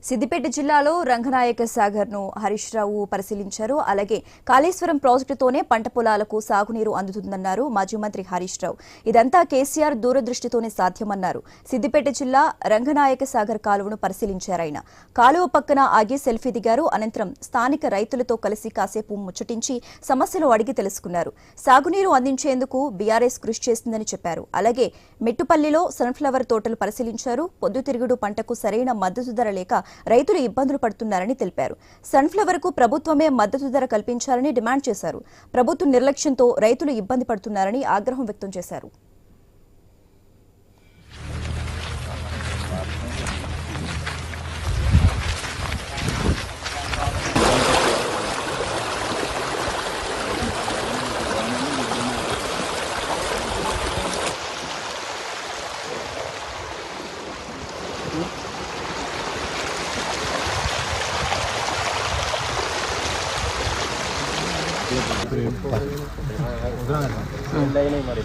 సిద్దిపేట జిల్లాలో రంగనాయక సాగర్ ను హరీష్ రావు పరిశీలించారు. అలాగే కాళేశ్వరం ప్రాజెక్టుతోనే పంట పొలాలకు సాగునీరు అందుతుందన్నారు మాజీ మంత్రి హరీష్ రావు. ఇదంతా కేసీఆర్ దూరదృష్టితోనే సాధ్యమన్నారు. సిద్దిపేట జిల్లా రంగనాయక సాగర్ కాలువను పరిశీలించారాయన. కాలువ పక్కన ఆగి సెల్ఫీ దిగారు. అనంతరం స్థానిక రైతులతో కలిసి కాసేపు ముచ్చటించి సమస్యలు అడిగి తెలుసుకున్నారు. సాగునీరు అందించేందుకు బీఆర్ఎస్ కృషి చేస్తుందని చెప్పారు. అలాగే మెట్టుపల్లిలో సన్ఫ్లవర్ తోటలు పరిశీలించారు. పొద్దుతిరుగుడు పంటకు సరైన మద్దతు ధర లేక రైతులు ఇబ్బందులు పడుతున్నారని తెలిపారు. సన్ఫ్లవర్ కు ప్రభుత్వమే మద్దతు ధర కల్పించాలని డిమాండ్ చేశారు. ప్రభుత్వ నిర్లక్ష్యంతో రైతులు ఇబ్బంది పడుతున్నారని ఆగ్రహం వ్యక్తం చేశారు. మరి